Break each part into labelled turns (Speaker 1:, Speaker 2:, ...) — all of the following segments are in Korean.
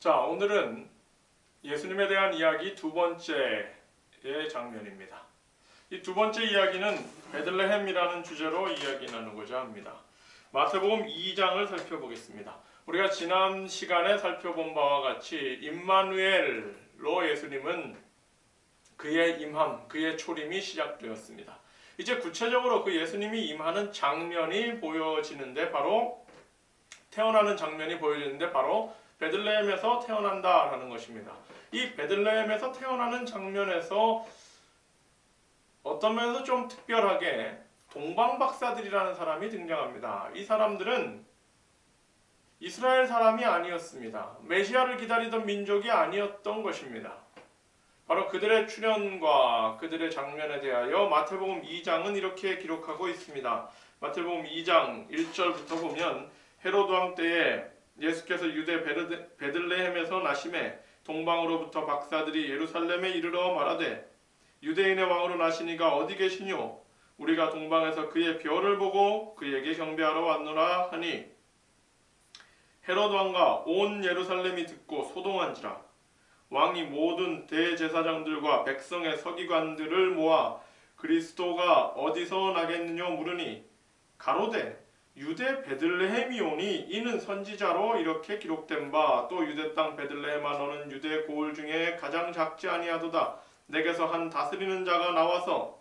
Speaker 1: 자, 오늘은 예수님에 대한 이야기 두 번째의 장면입니다. 이 두 번째 이야기는 베들레헴이라는 주제로 이야기 나누고자 합니다. 마태복음 2장을 살펴보겠습니다. 우리가 지난 시간에 살펴본 바와 같이 임마누엘로 예수님은 그의 임함, 그의 초림이 시작되었습니다. 이제 구체적으로 그 예수님이 임하는 장면이 보여지는데 바로 태어나는 장면이 보여지는데 바로 베들레헴에서 태어난다라는 것입니다. 이 베들레헴에서 태어나는 장면에서 어떤 면에서 좀 특별하게 동방박사들이라는 사람이 등장합니다. 이 사람들은 이스라엘 사람이 아니었습니다. 메시아를 기다리던 민족이 아니었던 것입니다. 바로 그들의 출현과 그들의 장면에 대하여 마태복음 2장은 이렇게 기록하고 있습니다. 마태복음 2장 1절부터 보면 헤로드 왕 때에 예수께서 유대 베들레헴에서 나심에 동방으로부터 박사들이 예루살렘에 이르러 말하되 유대인의 왕으로 나시니가 어디 계시뇨? 우리가 동방에서 그의 별을 보고 그에게 경배하러 왔노라 하니 헤로드 왕과 온 예루살렘이 듣고 소동한지라. 왕이 모든 대제사장들과 백성의 서기관들을 모아 그리스도가 어디서 나겠느냐 물으니 가로되 유대 베들레헴이오니 이는 선지자로 이렇게 기록된 바 또 유대 땅 베들레헴아 너는 유대 고을 중에 가장 작지 아니하도다. 내게서 한 다스리는 자가 나와서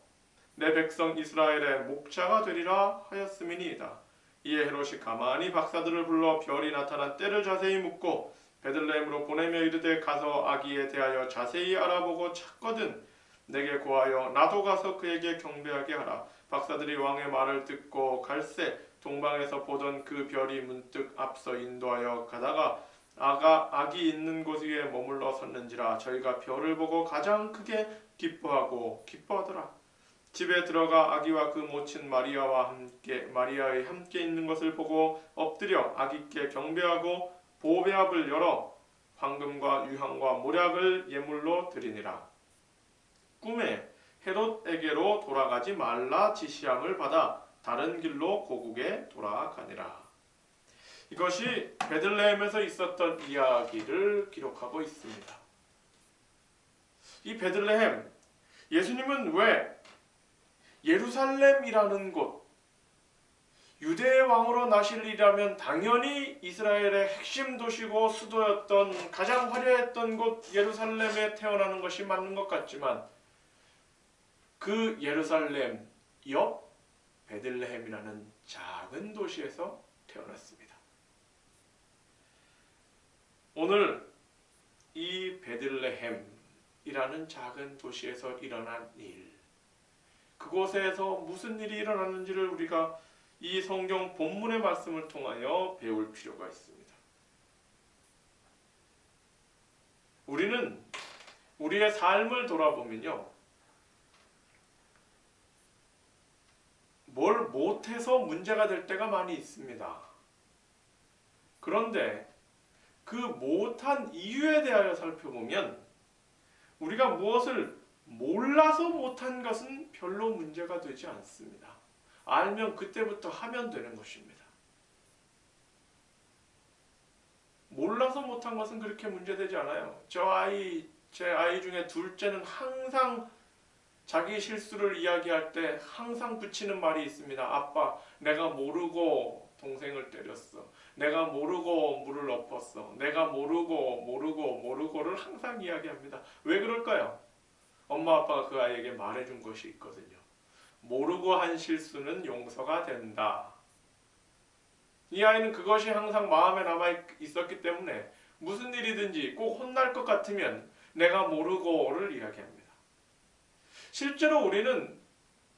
Speaker 1: 내 백성 이스라엘의 목자가 되리라 하였음이니이다. 이에 헤롯이 가만히 박사들을 불러 별이 나타난 때를 자세히 묻고 베들레헴으로 보내며 이르되 가서 아기에 대하여 자세히 알아보고 찾거든 내게 고하여 나도 가서 그에게 경배하게 하라. 박사들이 왕의 말을 듣고 갈새 동방에서 보던 그 별이 문득 앞서 인도하여 가다가 아기 있는 곳 위에 머물러 섰는지라. 저희가 별을 보고 가장 크게 기뻐하더라. 집에 들어가 아기와 그 모친 마리아의 함께 있는 것을 보고 엎드려 아기께 경배하고 보배압을 열어 황금과 유향과 모략을 예물로 드리니라. 꿈에 헤롯에게로 돌아가지 말라 지시함을 받아 다른 길로 고국에 돌아가니라. 이것이 베들레헴에서 있었던 이야기를 기록하고 있습니다. 이 베들레헴, 예수님은 왜 예루살렘이라는 곳, 유대의 왕으로 나실이라면 당연히 이스라엘의 핵심 도시고 수도였던 가장 화려했던 곳 예루살렘에 태어나는 것이 맞는 것 같지만 그 예루살렘 옆 베들레헴이라는 작은 도시에서 태어났습니다. 오늘 이 베들레헴이라는 작은 도시에서 일어난 일, 그곳에서 무슨 일이 일어났는지를 우리가 이 성경 본문의 말씀을 통하여 배울 필요가 있습니다. 우리는 우리의 삶을 돌아보면요, 뭘 못해서 문제가 될 때가 많이 있습니다. 그런데 그 못한 이유에 대하여 살펴보면 우리가 무엇을 몰라서 못한 것은 별로 문제가 되지 않습니다. 알면 그때부터 하면 되는 것입니다. 몰라서 못한 것은 그렇게 문제되지 않아요. 제 아이 중에 둘째는 항상 자기 실수를 이야기할 때 항상 붙이는 말이 있습니다. 아빠, 내가 모르고 동생을 때렸어. 내가 모르고 물을 엎었어. 내가 모르고를 항상 이야기합니다. 왜 그럴까요? 엄마 아빠가 그 아이에게 말해준 것이 있거든요. 모르고 한 실수는 용서가 된다. 이 아이는 그것이 항상 마음에 남아 있었기 때문에 무슨 일이든지 꼭 혼날 것 같으면 내가 모르고를 이야기합니다. 실제로 우리는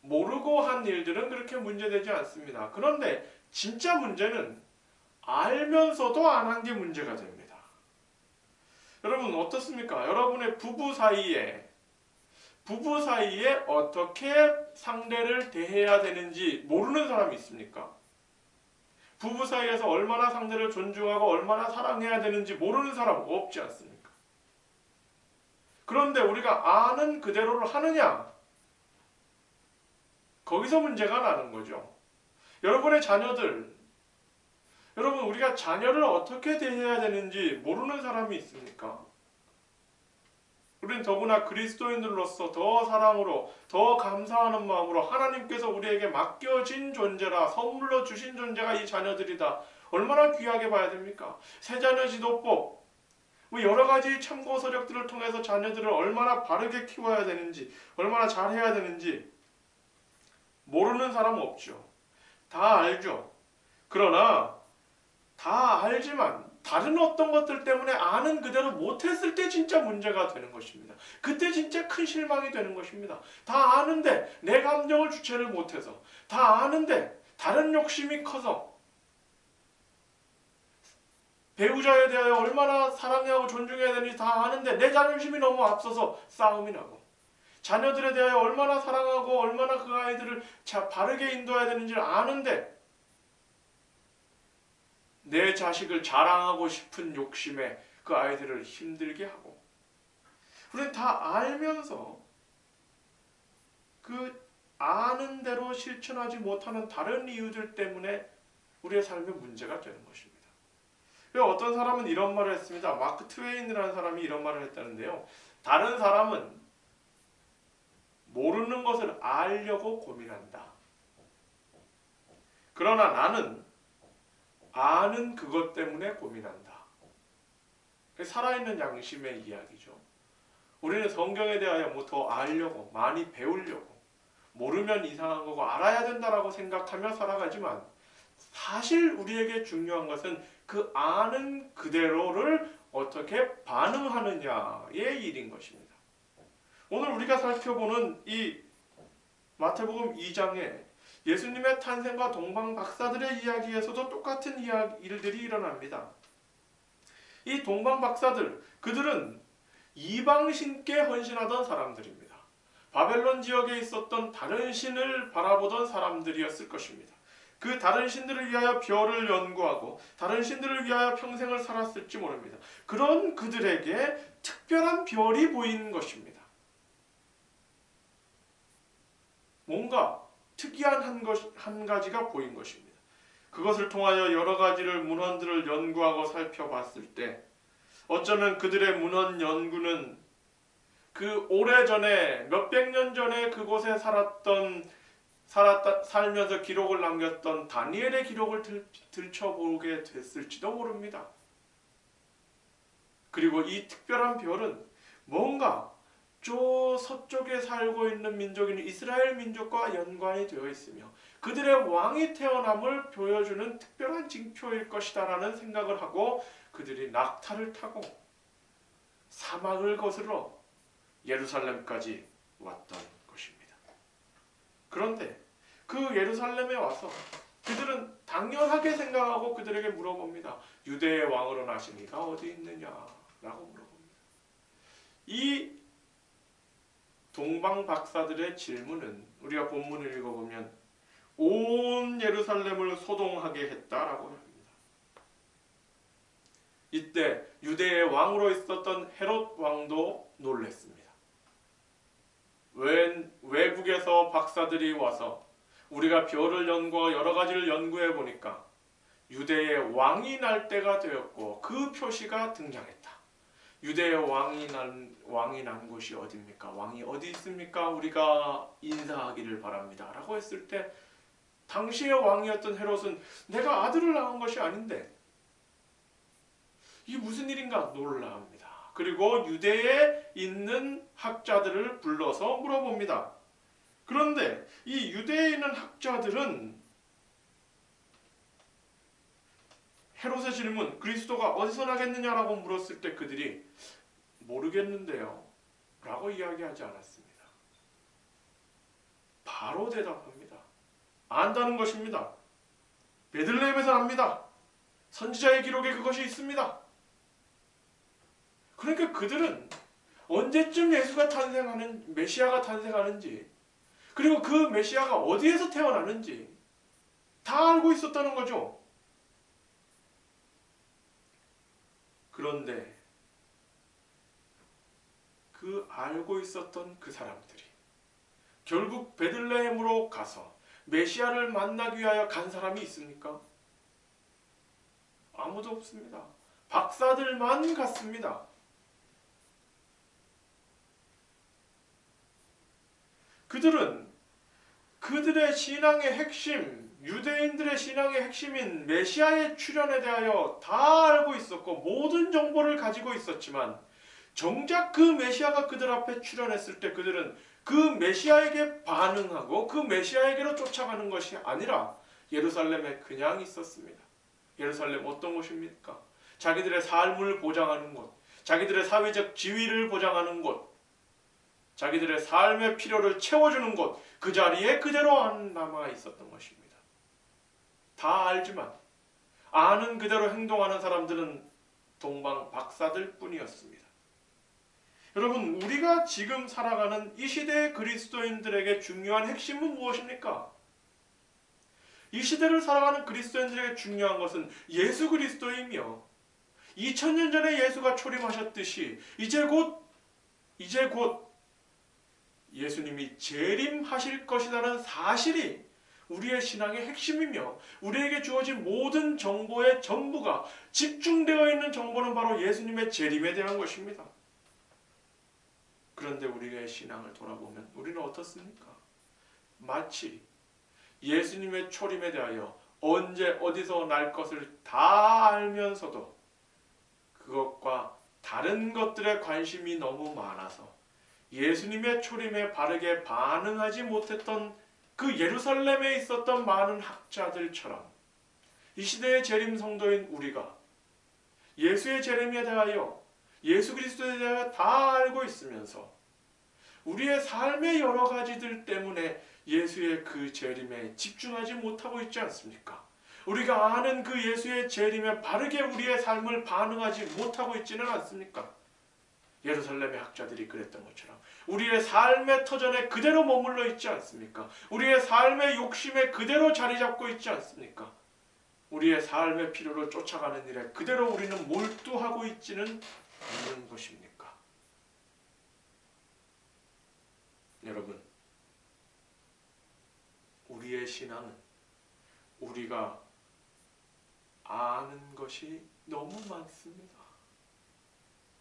Speaker 1: 모르고 한 일들은 그렇게 문제되지 않습니다. 그런데 진짜 문제는 알면서도 안 한 게 문제가 됩니다. 여러분 어떻습니까? 여러분의 부부 사이에 어떻게 상대를 대해야 되는지 모르는 사람이 있습니까? 부부 사이에서 얼마나 상대를 존중하고 얼마나 사랑해야 되는지 모르는 사람 없지 않습니까? 그런데 우리가 아는 그대로를 하느냐? 거기서 문제가 나는 거죠. 여러분의 자녀들, 여러분, 우리가 자녀를 어떻게 대해야 되는지 모르는 사람이 있습니까? 우리는 더구나 그리스도인들로서 더 사랑으로, 더 감사하는 마음으로 하나님께서 우리에게 맡겨진 존재라, 선물로 주신 존재가 이 자녀들이다. 얼마나 귀하게 봐야 됩니까? 세자녀 지도법, 뭐 여러 가지 참고 서적들을 통해서 자녀들을 얼마나 바르게 키워야 되는지, 얼마나 잘해야 되는지 모르는 사람은 없죠. 다 알죠. 그러나 다 알지만 다른 어떤 것들 때문에 아는 그대로 못했을 때 진짜 문제가 되는 것입니다. 그때 진짜 큰 실망이 되는 것입니다. 다 아는데 내 감정을 주체를 못해서, 다 아는데 다른 욕심이 커서, 배우자에 대하여 얼마나 사랑하고 존중해야 되는지 다 아는데 내 자존심이 너무 앞서서 싸움이 나고, 자녀들에 대하여 얼마나 사랑하고 얼마나 그 아이들을 바르게 인도해야 되는지 아는데 내 자식을 자랑하고 싶은 욕심에 그 아이들을 힘들게 하고, 우리는 다 알면서 그 아는 대로 실천하지 못하는 다른 이유들 때문에 우리의 삶에 문제가 되는 것입니다. 어떤 사람은 이런 말을 했습니다. 마크 트웨인이라는 사람이 이런 말을 했다는데요. 다른 사람은 모르는 것을 알려고 고민한다. 그러나 나는 아는 그것 때문에 고민한다. 살아있는 양심의 이야기죠. 우리는 성경에 대하여 뭐 더 알려고, 많이 배우려고, 모르면 이상한 거고 알아야 된다라고 생각하며 살아가지만, 사실 우리에게 중요한 것은 그 아는 그대로를 어떻게 반응하느냐의 일인 것입니다. 오늘 우리가 살펴보는 이 마태복음 2장에 예수님의 탄생과 동방 박사들의 이야기에서도 똑같은 일들이 일어납니다. 이 동방 박사들, 그들은 이방신께 헌신하던 사람들입니다. 바벨론 지역에 있었던 다른 신을 바라보던 사람들이었을 것입니다. 그 다른 신들을 위하여 별을 연구하고 다른 신들을 위하여 평생을 살았을지 모릅니다. 그런 그들에게 특별한 별이 보이는 것입니다. 뭔가 특이한 한 가지가 보인 것입니다. 그것을 통하여 여러 가지를 문헌들을 연구하고 살펴봤을 때 어쩌면 그들의 문헌 연구는 그 오래전에 몇백 년 전에 그곳에 살면서 기록을 남겼던 다니엘의 기록을 들춰보게 됐을지도 모릅니다. 그리고 이 특별한 별은 뭔가 저 서쪽에 살고 있는 민족인 이스라엘 민족과 연관이 되어 있으며 그들의 왕이 태어남을 보여주는 특별한 징표일 것이다 라는 생각을 하고 그들이 낙타를 타고 사막을 거슬러 예루살렘까지 왔던 것입니다. 그런데 그 예루살렘에 와서 그들은 당연하게 생각하고 그들에게 물어봅니다. 유대의 왕으로 나신 이가 어디 있느냐라고 물어봅니다. 이 동방 박사들의 질문은 우리가 본문을 읽어보면 온 예루살렘을 소동하게 했다라고 합니다. 이때 유대의 왕으로 있었던 헤롯 왕도 놀랐습니다. 외국에서 박사들이 와서 우리가 별을 연구하고 여러 가지를 연구해 보니까 유대의 왕이 날 때가 되었고 그 표시가 등장했다. 유대의 왕이 난 곳이 어디입니까? 왕이 어디 있습니까? 우리가 인사하기를 바랍니다. 라고 했을 때 당시의 왕이었던 헤롯은 내가 아들을 낳은 것이 아닌데 이게 무슨 일인가 놀라합니다. 그리고 유대에 있는 학자들을 불러서 물어봅니다. 그런데 이 유대에 있는 학자들은 헤롯의 질문, 그리스도가 어디서 나겠느냐라고 물었을 때 그들이 모르겠는데요 라고 이야기하지 않았습니다. 바로 대답합니다. 안다는 것입니다. 베들레헴에서 납니다. 선지자의 기록에 그것이 있습니다. 그러니까 그들은 언제쯤 예수가 탄생하는, 메시아가 탄생하는지, 그리고 그 메시아가 어디에서 태어나는지 다 알고 있었다는 거죠. 그런데 그 알고 있었던 그 사람들이 결국 베들레헴으로 가서 메시아를 만나기 위하여 간 사람이 있습니까? 아무도 없습니다. 박사들만 갔습니다. 그들은 그들의 신앙의 핵심, 유대인들의 신앙의 핵심인 메시아의 출현에 대하여 다 알고 있었고 모든 정보를 가지고 있었지만 정작 그 메시아가 그들 앞에 출현했을 때 그들은 그 메시아에게 반응하고 그 메시아에게로 쫓아가는 것이 아니라 예루살렘에 그냥 있었습니다. 예루살렘 어떤 곳입니까? 자기들의 삶을 보장하는 곳, 자기들의 사회적 지위를 보장하는 곳, 자기들의 삶의 필요를 채워주는 곳, 그 자리에 그대로 남아 있었던 것입니다. 다 알지만 아는 그대로 행동하는 사람들은 동방 박사들 뿐이었습니다. 여러분, 우리가 지금 살아가는 이 시대의 그리스도인들에게 중요한 핵심은 무엇입니까? 이 시대를 살아가는 그리스도인들에게 중요한 것은 예수 그리스도이며 2000년 전에 예수가 초림하셨듯이 이제 곧 예수님이 재림하실 것이라는 사실이 우리의 신앙의 핵심이며 우리에게 주어진 모든 정보의 전부가 집중되어 있는 정보는 바로 예수님의 재림에 대한 것입니다. 그런데 우리의 신앙을 돌아보면 우리는 어떻습니까? 마치 예수님의 초림에 대하여 언제 어디서 날 것을 다 알면서도 그것과 다른 것들에 관심이 너무 많아서 예수님의 초림에 바르게 반응하지 못했던 그 예루살렘에 있었던 많은 학자들처럼 이 시대의 재림 성도인 우리가 예수의 재림에 대하여 예수 그리스도에 대하여 다 알고 있으면서 우리의 삶의 여러 가지들 때문에 예수의 그 재림에 집중하지 못하고 있지 않습니까? 우리가 아는 그 예수의 재림에 바르게 우리의 삶을 반응하지 못하고 있지는 않습니까? 예루살렘의 학자들이 그랬던 것처럼 우리의 삶의 터전에 그대로 머물러 있지 않습니까? 우리의 삶의 욕심에 그대로 자리 잡고 있지 않습니까? 우리의 삶의 필요를 쫓아가는 일에 그대로 우리는 몰두하고 있지는 않는 것입니까? 여러분, 우리의 신앙은 우리가 아는 것이 너무 많습니다.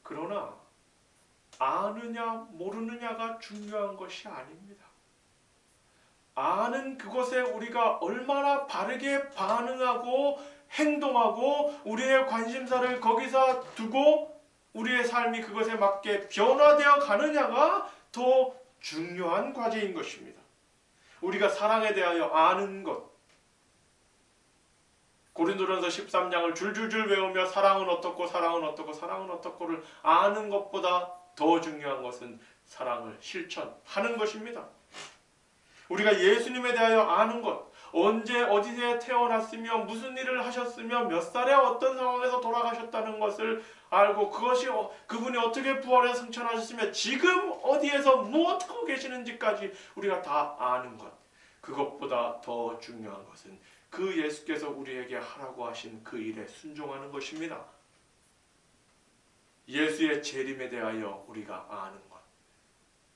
Speaker 1: 그러나 아느냐 모르느냐가 중요한 것이 아닙니다. 아는 그것에 우리가 얼마나 바르게 반응하고 행동하고 우리의 관심사를 거기서 두고 우리의 삶이 그것에 맞게 변화되어 가느냐가 더 중요한 과제인 것입니다. 우리가 사랑에 대하여 아는 것, 고린도전서 13장을 줄줄줄 외우며 사랑은 어떻고 사랑은 어떻고 사랑은 어떻고를 아는 것보다 더 중요한 것은 사랑을 실천하는 것입니다. 우리가 예수님에 대하여 아는 것, 언제 어디에 태어났으며 무슨 일을 하셨으며 몇 살에 어떤 상황에서 돌아가셨다는 것을 알고 그분이 어떻게 부활해서 승천하셨으며 지금 어디에서 무엇하고 계시는지까지 우리가 다 아는 것, 그것보다 더 중요한 것은 그 예수께서 우리에게 하라고 하신 그 일에 순종하는 것입니다. 예수의 재림에 대하여 우리가 아는 것,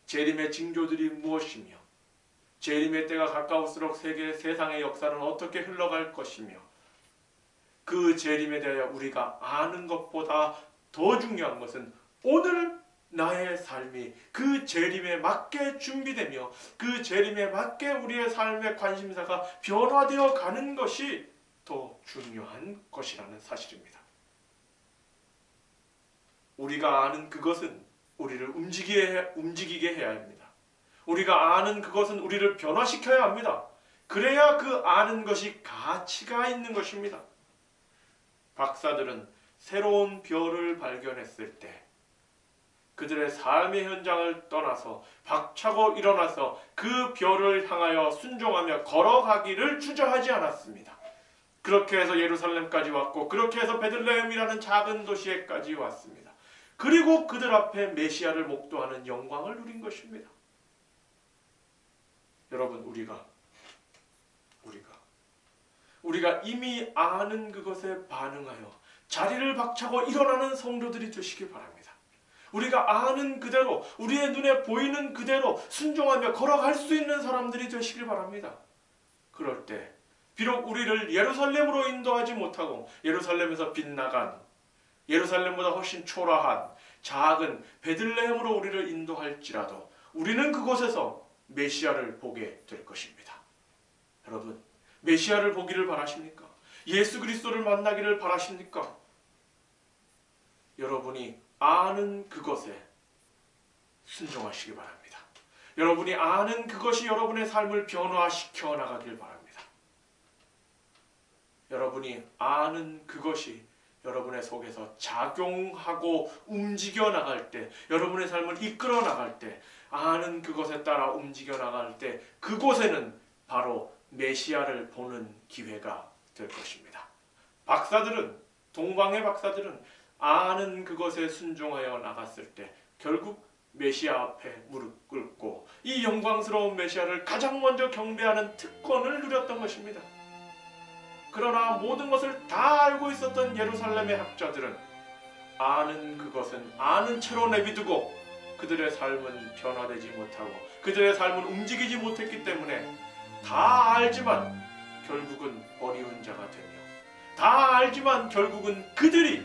Speaker 1: 재림의 징조들이 무엇이며 재림의 때가 가까울수록 세상의 역사는 어떻게 흘러갈 것이며 그 재림에 대하여 우리가 아는 것보다 더 중요한 것은 오늘 나의 삶이 그 재림에 맞게 준비되며 그 재림에 맞게 우리의 삶의 관심사가 변화되어 가는 것이 더 중요한 것이라는 사실입니다. 우리가 아는 그것은 우리를 움직이게 해야 합니다. 우리가 아는 그것은 우리를 변화시켜야 합니다. 그래야 그 아는 것이 가치가 있는 것입니다. 박사들은 새로운 별을 발견했을 때 그들의 삶의 현장을 떠나서 박차고 일어나서 그 별을 향하여 순종하며 걸어가기를 주저하지 않았습니다. 그렇게 해서 예루살렘까지 왔고 그렇게 해서 베들레헴이라는 작은 도시에까지 왔습니다. 그리고 그들 앞에 메시아를 목도하는 영광을 누린 것입니다. 여러분, 우리가 이미 아는 그것에 반응하여 자리를 박차고 일어나는 성도들이 되시기 바랍니다. 우리가 아는 그대로 우리의 눈에 보이는 그대로 순종하며 걸어갈 수 있는 사람들이 되시길 바랍니다. 그럴 때 비록 우리를 예루살렘으로 인도하지 못하고 예루살렘에서 빗나간 예루살렘보다 훨씬 초라한 작은 베들레헴으로 우리를 인도할지라도 우리는 그곳에서 메시아를 보게 될 것입니다. 여러분, 메시아를 보기를 바라십니까? 예수 그리스도를 만나기를 바라십니까? 여러분이 아는 그것에 순종하시기 바랍니다. 여러분이 아는 그것이 여러분의 삶을 변화시켜 나가길 바랍니다. 여러분이 아는 그것이 여러분의 속에서 작용하고 움직여 나갈 때, 여러분의 삶을 이끌어 나갈 때, 아는 그것에 따라 움직여 나갈 때 그곳에는 바로 메시아를 보는 기회가 될 것입니다. 박사들은, 동방의 박사들은 아는 그것에 순종하여 나갔을 때 결국 메시아 앞에 무릎 꿇고 이 영광스러운 메시아를 가장 먼저 경배하는 특권을 누렸던 것입니다. 그러나 모든 것을 다 알고 있었던 예루살렘의 학자들은 아는 그것은 아는 채로 내비두고 그들의 삶은 변화되지 못하고 그들의 삶은 움직이지 못했기 때문에 다 알지만 결국은 어리운 자가 되며 다 알지만 결국은 그들이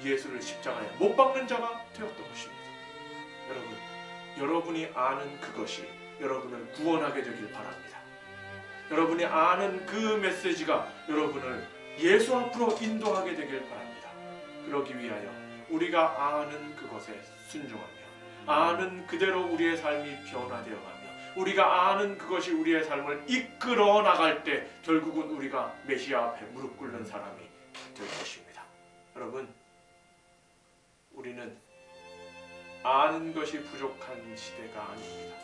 Speaker 1: 예수를 십자가에 못 박는 자가 되었던 것입니다. 여러분, 여러분이 아는 그것이 여러분을 구원하게 되길 바랍니다. 여러분이 아는 그 메시지가 여러분을 예수 앞으로 인도하게 되길 바랍니다. 그러기 위하여 우리가 아는 그것에 순종하며 아는 그대로 우리의 삶이 변화되어가며 우리가 아는 그것이 우리의 삶을 이끌어 나갈 때 결국은 우리가 메시아 앞에 무릎 꿇는 사람이 될 것입니다. 여러분, 우리는 아는 것이 부족한 시대가 아닙니다.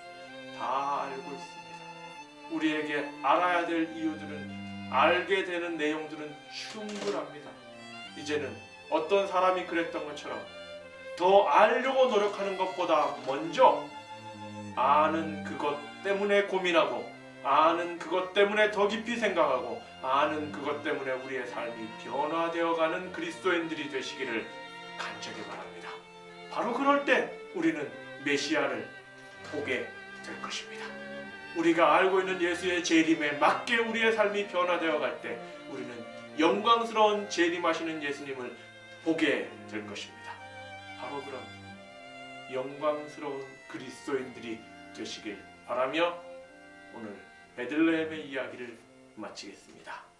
Speaker 1: 다 알고 있습니다. 우리에게 알아야 될 이유들은, 알게 되는 내용들은 충분합니다. 이제는 어떤 사람이 그랬던 것처럼 더 알려고 노력하는 것보다 먼저 아는 그것 때문에 고민하고 아는 그것 때문에 더 깊이 생각하고 아는 그것 때문에 우리의 삶이 변화되어가는 그리스도인들이 되시기를 간절히 바랍니다. 바로 그럴 때 우리는 메시아를 보게 될 것입니다. 우리가 알고 있는 예수의 재림에 맞게 우리의 삶이 변화되어 갈 때 우리는 영광스러운 재림하시는 예수님을 보게 될 것입니다. 바로 그런 영광스러운 그리스도인들이 되시길 바라며 오늘 베들레헴의 이야기를 마치겠습니다.